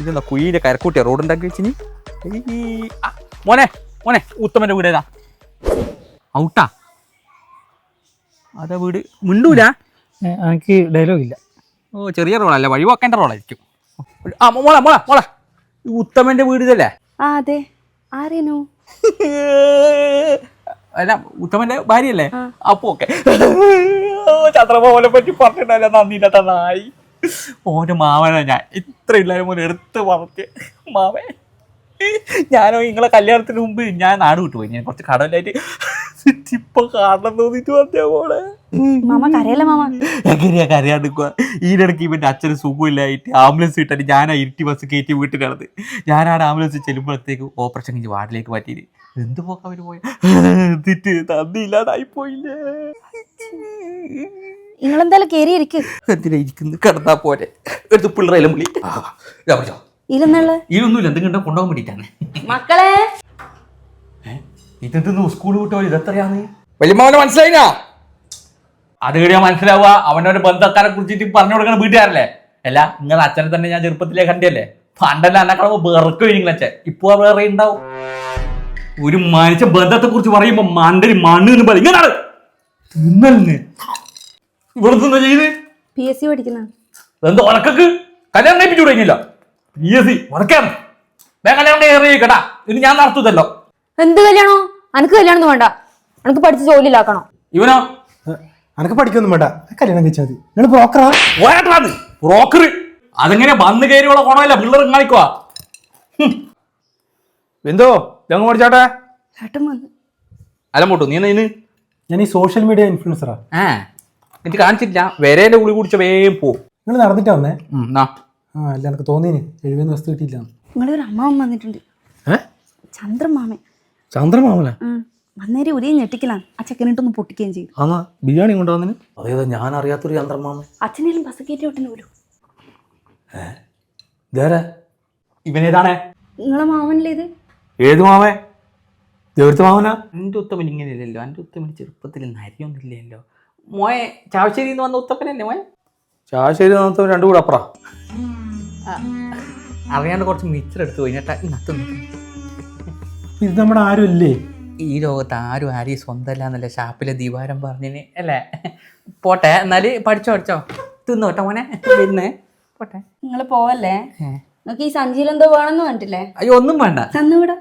ഇതെന്താ കുയിലെ കരക്കൂട്ടിയ റോഡുണ്ടാക്കി വെച്ചിനി. മോനെ മോനെ ഉത്തമന്റെ വീട് ഏതാ? ഔട്ടാ അതാ വീട്. മിണ്ടൂല, എനിക്ക് ഡയലോഗ് ഇല്ല. ഓ ചെറിയ റോളല്ല, വഴിവാക്കേണ്ട റോളായിരിക്കും. ആ മോളെ മോളെ മോളെ ഈ ഉത്തമന്റെ വീട് ഇതല്ലേ? അതെ. ആരേനു? അല്ല ഉത്തമന്റെ ഭാര്യയല്ലേ? അപ്പൊ ഓക്കെ. ചന്ദ്രമോഹനെ പറ്റി പറഞ്ഞിട്ടല്ല നന്ദിയില്ലാത്ത നായി. ഓന്റെ മാവനാ ഞാൻ. ഇത്ര ഇല്ലാരും പോലെ എടുത്ത് വളർത്തിയ മാവൻ. ഞാനോ നിങ്ങളെ കല്യാണത്തിന് മുമ്പ് ഞാൻ നാട് വിട്ടുപോയി. ഞാൻ കുറച്ച് കടലായിട്ട് ഇപ്പൊ കാണണം തോന്നിട്ട് വന്നേ മോളെ. മാമ കരയല്ല മാമ. എങ്ങനെയാ കരയാണ്ടിക്കുക? ഈയിടയ്ക്ക് ഇവന്റെ അച്ഛന് സുഖമില്ലായിട്ട് ആംബുലൻസ് കിട്ടാൻ ഞാനാ ഇരുട്ടി ബസ് കയറ്റി വീട്ടിലാണത്. ഞാനാണ് ആംബുലൻസ് ചെല്ലുമ്പോഴത്തേക്ക് ഓപ്പറേഷൻ കഴിഞ്ഞ് വാർഡിലേക്ക് മാറ്റിയത്. എന്ത് പോക്കാ അവര് പോയ എന്നിട്ട് തന്നില്ലാതായി പോയില്ലേ. നിങ്ങളെന്തായാലും കേറി ഇരിക്ക്. എന്തിനാ ഇരിക്കുന്നു? കിടന്നാ പോരെ. എടുത്ത് പിള്ളേരെല്ലാം വിളി. ഇരുന്നുള്ള ഇതൊന്നുമില്ല, എന്തെങ്കിലും കൊണ്ടുപോകാൻ വേണ്ടിട്ടാണ്. മക്കളെ ഇതെന്തെന്ന് സ്കൂൾ വിട്ടോ? ഇതെത്രയാന്ന് വലിയമ്മ മനസ്സിലായിനാ? അത് കഴിയാൻ മനസ്സിലാവുക അവനവന്റെ ബന്ധക്കാരെ കുറിച്ചിട്ട് പറഞ്ഞു കൊടുക്കണ വീട്ടുകാരല്ലേ? അല്ല നിങ്ങളെ അച്ഛനെ തന്നെ ഞാൻ ചെറുപ്പത്തിലേ കണ്ടല്ലേ. പണ്ടല്ല എന്നെക്കാളുമ്പോ വേർക്കും നിങ്ങളച്ഛൻ. ഇപ്പൊ വേറെ ഉണ്ടാവും. ഒരു മനുഷ്യ ബന്ധത്തെ കുറിച്ച് പറയുമ്പോ മണ്ടരി മണ്ണ് എന്ന് പറയും. ഇങ്ങനാണ് ഇവിടെ ചെയ്ത് PSC പഠിക്കുന്ന എന്തോ ഉറക്കക്ക് കല്യാണം കഴിപ്പിച്ചു തുടങ്ങിയില്ല. PSC ഉറക്കാണ്. കല്യാണം കയറി കേട്ടാ. ഇത് ഞാൻ നടത്തൂതല്ലോ. എന്ത് കല്യാണോ? അനക്ക് കല്യാണം വേണ്ട. അനക്ക് പഠിച്ച് ജോലിയിലാക്കണോ? ഇവനോ? അനക്ക് പഠിക്കൊന്നും വേണ്ട, കല്യാണം കഴിച്ചാൽ മതി. നിങ്ങൾ ബ്രോക്കറാ? ബ്രോക്കർ അതെങ്ങനെ വന്ന് കയറിയുള്ള ഗുണമല്ല പിള്ളേർ കാണിക്കുവാ. എന്തോ ഞങ്ങൾ പഠിച്ചാട്ടെ. ചേട്ടൻ വന്ന് അലമോട്ടു നീ ഇന്ന് ഞാൻ ഈ സോഷ്യൽ മീഡിയ ഇൻഫ്ലുവൻസറാ. എനിക്ക് കാണിച്ചിട്ടില്ല. വരേന്റെ ഗുളി കുടിച്ച വേഗം പോവും. നിങ്ങൾ നടന്നിട്ടാ വന്നേ? അല്ല എനിക്ക് തോന്നിന് 70 വസ്തു കിട്ടിയില്ല. നിങ്ങളൊരു അമ്മാവൻ വന്നിട്ടുണ്ട്. ചന്ദ്രമാമൻ. ചന്ദ്രമാമല വന്നേരെ ഒരേ ഞെട്ടിക്കലാണ്. ആ ചെക്കനിട്ടൊന്ന് പൊട്ടിക്കുകയും ചെയ്തു. ആന്നാ ബിരിയാണി കൊണ്ടുവന്നിന്. അതേതാ ഞാൻ അറിയാത്തൊരു ചന്ദ്രമാമൻ. അച്ഛനേലും ബസ് കയറ്റി വിട്ടിന് പോലും. ഇവനേതാണേ? നിങ്ങളെ മാമനല്ലേ ഇത്? ഏത് മാമേ? ദേവത്തെ മാമനാ? എൻ്റെ ഉത്തമൻ ഇങ്ങനെയല്ലല്ലോ. എൻ്റെ ഉത്തമൻ ചെറുപ്പത്തിൽ നരിയൊന്നുമില്ലല്ലോ. മോയെ ചാവശ്ശേരിയിൽ നിന്ന് വന്ന ഉത്തപ്പനല്ലേ മോയെ? ചാവശ്ശേരി വന്ന രണ്ടു കൂടെ അപ്പുറം അറിയാണ്ട് കുറച്ച് മിച്ചർ എടുത്തു പോയി. ഇത് നമ്മുടെ ആരും ഇല്ലേ ഈ ലോകത്ത്? ആരും ആരെയും സ്വന്തമല്ല എന്നല്ലേ ഷാപ്പിലെ ദീപാരം പറഞ്ഞിന് അല്ലേ? പോട്ടെ എന്നാല് പഠിച്ചോ തിന്നോട്ടെ മോനെ. പിന്നെ പോട്ടെ. നിങ്ങൾ പോവല്ലേ? നിങ്ങൾക്ക് ഈ സഞ്ചിയിൽ എന്തോ വേണമെന്ന് പറഞ്ഞിട്ടില്ലേ? അയ്യോ ഒന്നും വേണ്ട. തന്നുവിടാ.